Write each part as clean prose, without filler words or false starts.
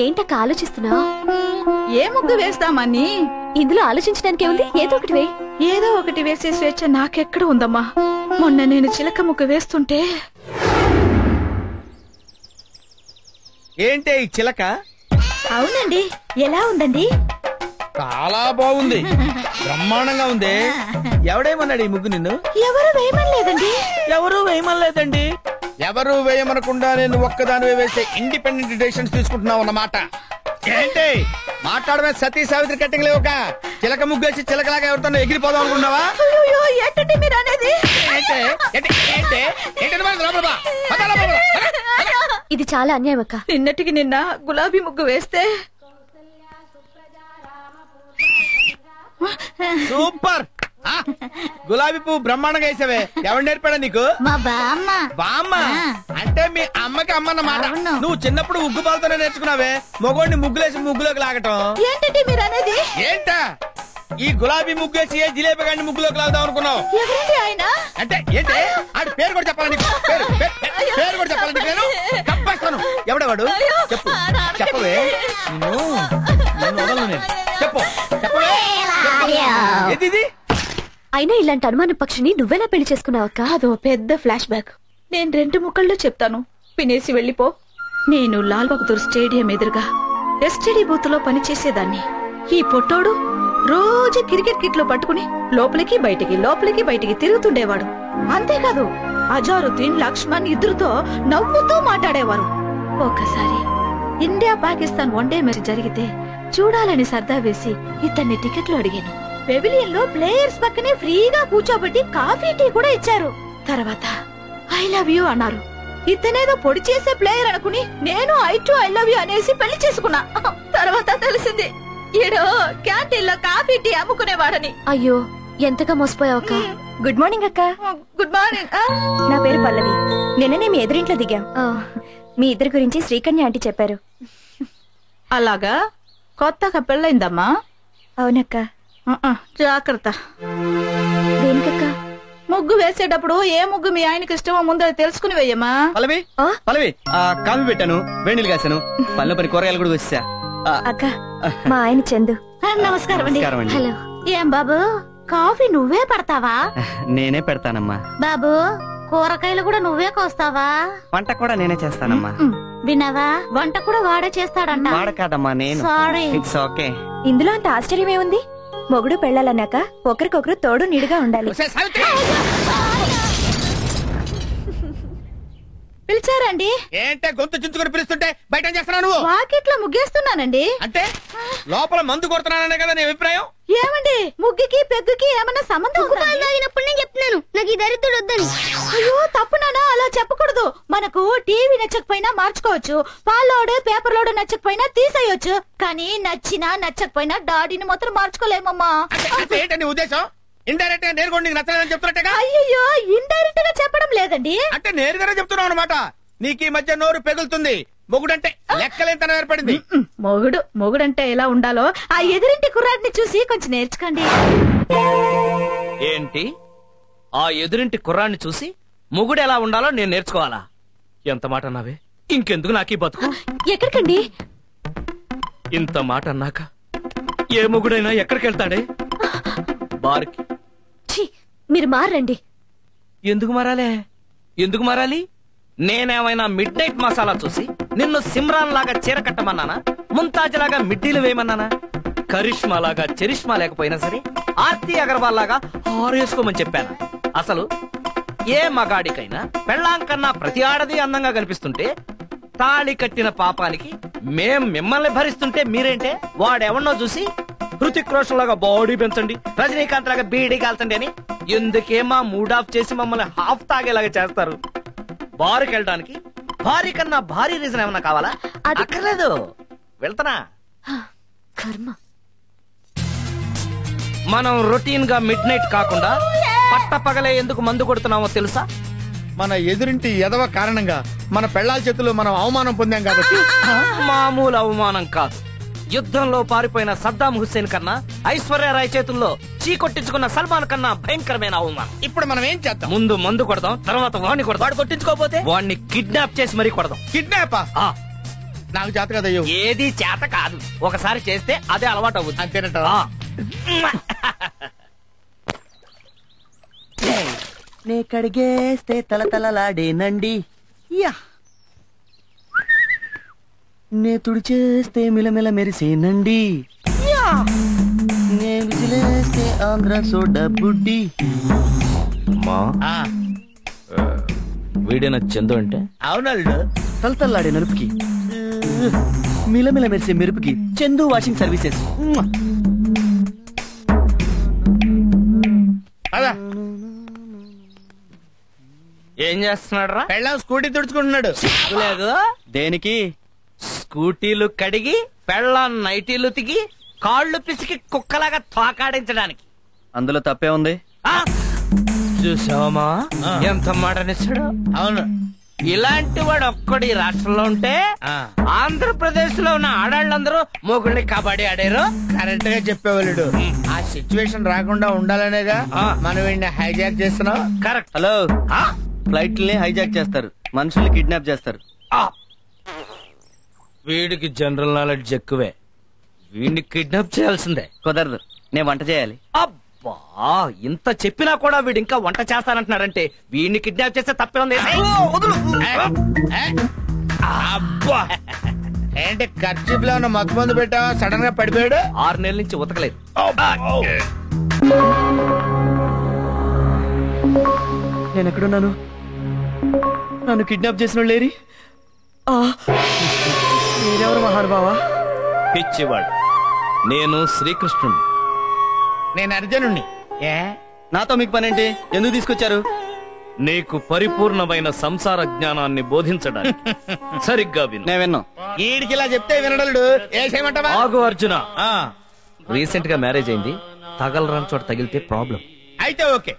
ఏంటక్క ఆలోచిస్తున్నావు? ఏ ముగ్గు వేస్తామని. ఇందులో ఆలోచించడానికి ఏముంది? ఏదో ఒకటి వేసే స్వేచ్ఛ నాకెక్కడ ఉందమ్మా. మొన్న నేను చిలక ముగ్గు వేస్తుంటే. ఏంటే ఈ చిలక? అవునండి. ఎలా ఉందండి? చాలా బాగుంది, బ్రహ్మాండంగా ఉంది. ఎవడేమన్నాడు ఈ ముగ్గు నిన్ను? ఎవరు వేయమనలేదండి. ఎవరు వేయమనకుండా నేను ఒక్కదాని వేసే ఇండిపెండెంట్ డెసిషన్స్ తీసుకుంటున్నావు అన్నమాట. ఏంటి మాట్లాడమే? సతీ సావిత్రి కట్టింగ్ లేవుక చిలక ముగ్గేసి చిలకలాగా ఎవరితో ఎగిరిపోదాం అనుకున్నావా? ఏంటండి మీరు అనేది? ఇది చాలా అన్యాయం అక్క. నిన్నటికి నిన్న గులాబీ ముగ్గు వేస్తే సూపర్. గులాబీ పువ్వు బ్రహ్మాండంగా వేసావే. ఎవరు నేర్పాడా నీకు? మా బామ్మ. బామ్మ అంటే మీ అమ్మకి అమ్మన్నమాట. నువ్వు చిన్నప్పుడు ఉగ్గు పాలతోనే నేర్చుకున్నావే మగోడిని ముగ్గులేసి ముగ్గులోకి లాగటం. ఏంటండి మీరు అనేది? ఏంటా ఈ గులాబీ ముగ్గేసి ఏ జిలేబీ గాని ముగ్గులోకి లాగుదాం అనుకున్నావు? ఎవరండి ఆయన? అంటే ఏంటి ఆడి పేరు కూడా చెప్పాలి నీకు? పేరు కూడా చెప్పాలి నీకు? నేను తప్పేస్తాను. ఎవడవాడు చెప్పు, చెప్పవే. చెప్పు చెప్పవే. ఏది అయినా ఇలాంటి అనుమాన పక్షిని నువ్వెలా పెళ్లి చేసుకున్నావక్క? అదో పెద్ద ఫ్లాష్ బ్యాక్. నేను 2 ముక్కల్లో చెప్తాను, వినేసి వెళ్ళిపో. నేను లాల్ బహదూర్ స్టేడియం ఎదురుగా ఎస్టీడీ బూత్ లో పనిచేసేదాన్ని. ఈ పొట్టోడు రోజు క్రికెట్ కిట్ లో పట్టుకుని లోపలికి బయటికి తిరుగుతుండేవాడు. అంతేకాదు అజారుద్దీన్, లక్ష్మణ్ ఇద్దరుతో నవ్వుతూ మాట్లాడేవారు. ఒకసారి ఇండియా పాకిస్తాన్ వన్డే మ్యాచ్ జరిగితే చూడాలని సర్దా వేసి ఇతన్ని టికెట్లు అడిగాను. పెవిలియన్ లో ప్లేయర్స్ పక్కనే ఫ్రీగా కూర్చోబెట్టి కాఫీ టీ కూడా ఇచ్చారు. తర్వాత ఐ లవ్ యూ అన్నారు. ఇతనేదో పొడి చేసే ప్లేయర్ అనుకుని నేను ఐ లవ్ యూ అనేసి పెళ్లి చేసుకున్నా. తర్వాత తెలిసింది ఈడో క్యాంటీన్ లో కాఫీ టీ అమ్ముకునేవాడని. అయ్యో ఎంతగా మోసపోయావక్క. గుడ్ మార్నింగ్ అక్క. Good morning. నా పేరు పల్లవి. నిన్ననే మీ ఎదురింట్లో దిగాం. మీ ఇద్దరి గురించి శ్రీకన్య ఆంటీ చెప్పారు. అలాగా? కొత్తగా పెళ్ళైందమ్మా? అవునక్క. జాగ్రత్త. దేనికక్క? ముగ్గు వేసేటప్పుడు ఏ ముగ్గు మీ ఆయనకి ఇష్టమో ముందు తెలుసుకుని వేయమ్మా. పల్లవి కాఫీ పెట్టాను, వేణీలు కాసాను, పల్లె పని కూరగాయలు కూడా వచ్చా. అక్క మా ఆయన చందు. నమస్కారం అండి. హలో. ఏం బాబు కాఫీ నువ్వే పడతావా? నేనే పెడతానమ్మా. బాబు కూరగాయలు కూడా నువ్వే కోస్తావా? వంట కూడా నేనే చేస్తానమ్మా. విన్నావా, వంట కూడా వాడే చేస్తాడంట. వాడ కాదమ్మా నేను. సారీ. It's okay. ఇందులో అంత ఆశ్చర్యం ఏముంది? మొగుడు పెళ్ళాలన్నాక ఒకరికొకరు తోడు నిడుగా ఉండాలి. పిలిచారండి? ఏంటే గొంతు చించుకొని పిలుస్తుంటే బయట చేస్తున్నావు? వాకిట్లో ముగ్గేస్తున్నానండి. అంటే లోపల మందు కొడుతున్నాననే కదా నీ అభిప్రాయం? ఏమండి ముగ్గుకి పెగ్గుకి ఏమన్నా సంబంధం ఉందా? నేను చెప్తున్నాను నాకు ఈ దరిద్రుడు వద్దని. అయ్యో తప్పునానా, అలా చెప్పకూడదు. మనకు టీవీ నచ్చకపోయినా మార్చుకోవచ్చు, పాలోడు పేపర్ లోడు నచ్చకపోయినా తీసేయొచ్చు, కానీ నచ్చినా నచ్చకపోయినా డాడీని మాత్రం మార్చుకోలేమమ్మా. ఏంటని ఉద్దేశం? ఇండైరెక్ట్ గా నేరుగా నీకు నచ్చలేదని చెప్తున్నట్టుగా. అయ్యో ఇండైరెక్ట్ గా చెప్పడం లేదండి. అంటే నేరుగానే చెప్తున్నావు అనమాట. నీకు ఈ మధ్య నోరు పెగులుతుంది. మొగుడంటే లెక్కలేంతనం ఏర్పడింది. మొగుడంటే ఎలా ఉండాలో ఆ ఎదురింటి కుర్రాడిని చూసి కొంచెం నేర్చుకోండి. ఏంటి ఆ ఎదురింటి కుర్రాడిని చూసి మొగుడు ఎలా ఉండాలో నేను నేర్చుకోవాలా? ఎంత మాట అన్నావే? ఇంకెందుకు నాకీ బతుకు? ఎక్కడికండి? ఇంత మాట అన్నాక ఏ మొగుడైనా ఎక్కడికి వెళ్తాడే? బార్కి. మీరు మారండి. ఎందుకు మారాలి? నేనేమైనా మిడ్ నైట్ మసాలా చూసి నిన్ను సిమ్రాన్ లాగా చీర కట్టమన్నానా? ముంతాజ్ లాగా మిడ్డీలు వేయమన్నానా? కరిష్మా లాగా చరిష్మా లేకపోయినా సరే ఆర్తి అగర్వాల్ లాగా హారేసుకోమని చెప్పాను. అసలు ఏ మగాడికైనా పెళ్ళాం కన్నా ప్రతి ఆడది అందంగా కనిపిస్తుంటే తాళి కట్టిన పాపానికి మేం మిమ్మల్ని భరిస్తుంటే మీరేంటే వాడెవన్నో చూసి హృతిక్ రోషన్ లాగా బాడీ పెంచండి, రజనీకాంత్ లాగా బీడీ కాల్చండి అని ఎందుకే మా మూడ్ ఆఫ్ చేసి మమ్మల్ని హాఫ్ తాగేలాగా చేస్తారు? బారుకి వెళ్ళడానికి భారీ కన్నా భారీ రీజన్ ఏమన్నా కావాలా? అక్కర్లేదు, వెళ్తానా? కర్మ. మనం రొటీన్ గా మిడ్ నైట్ కాకుండా పట్ట పగలే ఎందుకు మందు కొడుతున్నామో తెలుసా? మన ఎదురింటి ఎదవ కారణంగా మన పెళ్ళాల చేతుల్లో మనం అవమానం పొందాం కాబట్టి. మామూలు అవమానం కాదు. యుద్ధంలో పారిపోయిన సద్దాం హుస్సేన్ కన్నా ఐశ్వర్యరాయ్ చేతుల్లో చీకొట్టించుకున్న సల్మాన్ కన్నా భయంకరమైన అవమానం. ఇప్పుడు మనం ఏం చేద్దాం? ముందు మందు కొడదాం, తర్వాత వాడిని కొడదాం. వాడు కొట్టించుకోకపోతే వాడిని కిడ్నాప్ చేసి మరీ కొడదాం. కిడ్నాపా? నాకు చేత కదా అయ్యో. ఏది చేత కాదు, ఒకసారి చేస్తే అదే అలవాటు అవుతుంది. అంతేనట. నే కడిగేస్తే తలతలలాడేనండి, యా నే తుడిచేస్తే మిలమిల మెరిసేనండి, యా నే విజిలేస్తే ఆంధ్ర సోడా బుడ్డి. ఆ, వీడిన చందు అంటే అవునల్లుడు. తలతల్లాడే నలుపుకి, మిలమిల మెరిసే మెరుపుకి చందు వాషింగ్ సర్వీసెస్. అదా ఏం చేస్తున్నాడు రా? పెళ్ళాం స్కూటీ తుడుచుకుంటున్నాడు. లేదు, దేనికి? స్కూటీలు కడిగి పెళ్ళ నైటీలు తిగి కాళ్ళు పిసికి కుక్కలాగా తోకాడించడానికి. అందులో తప్పే ఉంది? చూసావమ్మా ఎంత మాట నిచ్చాడు. అవును. ఇలాంటి వాడు ఒక్కడు ఈ రాష్ట్రంలో ఉంటే ఆ. ఆంధ్రప్రదేశ్ లో ఉన్న ఆడాళ్ళందరూ మొగుళ్ళని కబడ్డీ ఆడారు. కరెక్ట్ గా చెప్పేవాళ్ళు. ఆ సిచ్యువేషన్ రాకుండా ఉండాలనేగా మనం వీడిని హైజాక్ చేస్తున్నాం. కరెక్ట్. హలో, ఫ్లైట్లని హైజాక్ చేస్తారు, మనుషుల్ని కిడ్నాప్ చేస్తారు. వీడికి జనరల్ నాలెడ్జ్ ఎక్కువే, వీడిని కిడ్నాప్ చేయాల్సిందే. కుదరదు, నేను వంట చేయాలి. అబ్బా, ఇంత చెప్పినా కూడా వీడు ఇంకా వంట చేస్తానంటున్నాడంటే వీడిని కిడ్నాప్ చేస్తే తప్పే ఉంది. అబ్బా, ఏంటి ఖర్చీపులో ఉన్న మత్తు మందు పెట్టావా? సడన్ గా పడిపోయాడు. 6 నెలల నుంచి ఉతకలేదు. నేను ఎక్కడున్నాను? నన్ను కిడ్నాప్ చేసిన లేరి మీరెవరు మహానుభావా? పిచ్చివాడు, నేను శ్రీకృష్ణుడు. నేను అర్జునుణ్ణి. ఏ నాతో మీకు పనేంటి? ఎందుకు తీసుకొచ్చారు? నీకు పరిపూర్ణమైన సంసార జ్ఞానాన్ని బోధించడానికి. సరిగ్గా విను. నేను విన్నా. ఈడికి ఇలా చెప్తే వినడలుడు. ఏ చేయమంటావా? ఆగు అర్జున, ఆ, రీసెంట్ గా మ్యారేజ్ అయింది, తగలరాని చోట తగిలితే ప్రాబ్లం. అయితే ఓకే.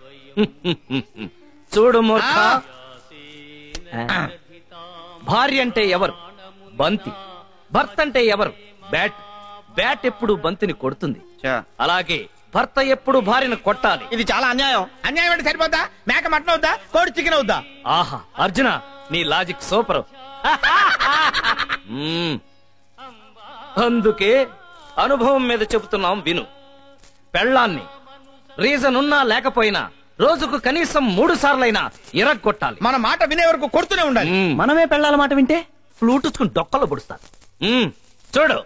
చూడు మూర్ఖ, భార్య అంటే ఎవరు? బంతి. భర్త అంటే ఎవరు? బ్యాట్. బ్యాట్ ఎప్పుడు బంతిని కొడుతుంది, అలాగే భర్త ఎప్పుడు భార్యను కొట్టాలి. ఇది చాలా అన్యాయం. అన్యాయం అంటే సరిపోతా? మేక మటన్ అవుతా, కోడి చికెన్ అవుతా? ఆహా అర్జున, నీ లాజిక్ సూపర్. అందుకే అనుభవం మీద చెబుతున్నాం విను. పెళ్ళాన్ని రీజన్ ఉన్నా లేకపోయినా రోజుకు కనీసం 3 సార్లైనా ఇరగొట్టాలి. మన మాట వినే వరకు కొడుతూనే ఉండాలి. మనమే పెళ్ళాల మాట వింటే ఫ్లూటుకుని డొక్కలో పొడుస్తారు. చూడు,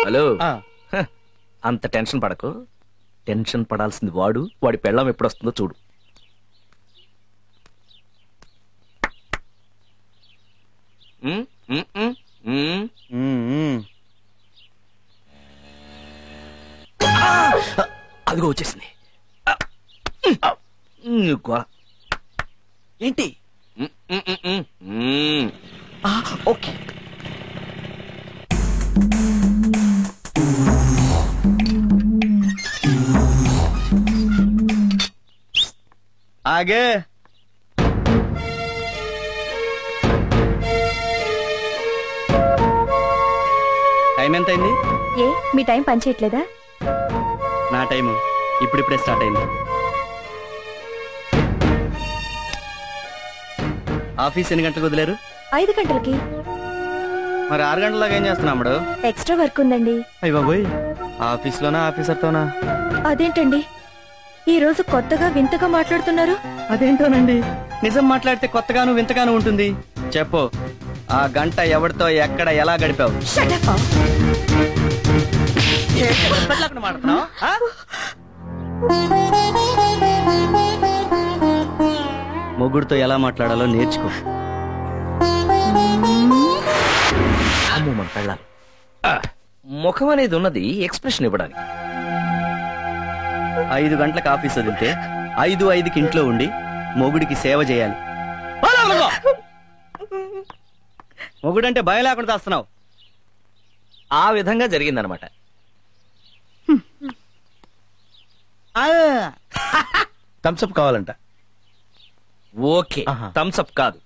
హలో. అంత టెన్షన్ పడకు. టెన్షన్ పడాల్సింది వాడు. వాడి పెళ్ళం ఎప్పుడొస్తుందో చూడు. అదిగో వచ్చేసింది. ఏంటి? ఓకే. ఆగే. టైం ఎంత అయింది? ఏ మీ టైం పనిచేయట్లేదా? నా టైము ఇప్పుడిప్పుడే స్టార్ట్ అయింది. ఆఫీస్ ఎన్ని గంటలకు వదిలేరు? 5 గంటలకి. మరి 6 గంటలలాగా ఏం చేస్తున్నాడు? ఎక్స్ట్రా వర్క్ ఉందండి. అయ్య బాబోయ్, ఆఫీస్లోనా ఆఫీసర్తోనా? అదేంటండి ఈ రోజు కొత్తగా వింతగా మాట్లాడుతున్నారు? అదేంటోనండి, నిజం మాట్లాడితే కొత్తగాను వింతగాను ఉంటుంది. చెప్పు, ఆ గంట ఎవరితో ఎక్కడ ఎలా గడిపావు? మొగుడుతో ఎలా మాట్లాడాలో నేర్చుకో. అమ్మో, మన పెళ్ళాలి. ముఖం అనేది ఉన్నది ఎక్స్ప్రెషన్ ఇవ్వడానికి. 5 గంటలకు ఆఫీస్ వదిలితే 5:05కి ఇంట్లో ఉండి మొగుడికి సేవ చేయాలి. మొగుడంటే భయం లేకుండా చేస్తున్నావు. ఆ విధంగా జరిగిందనమాట. థమ్స్అప్ కావాలంట. ఓకే, థమ్స్అప్ కాదు,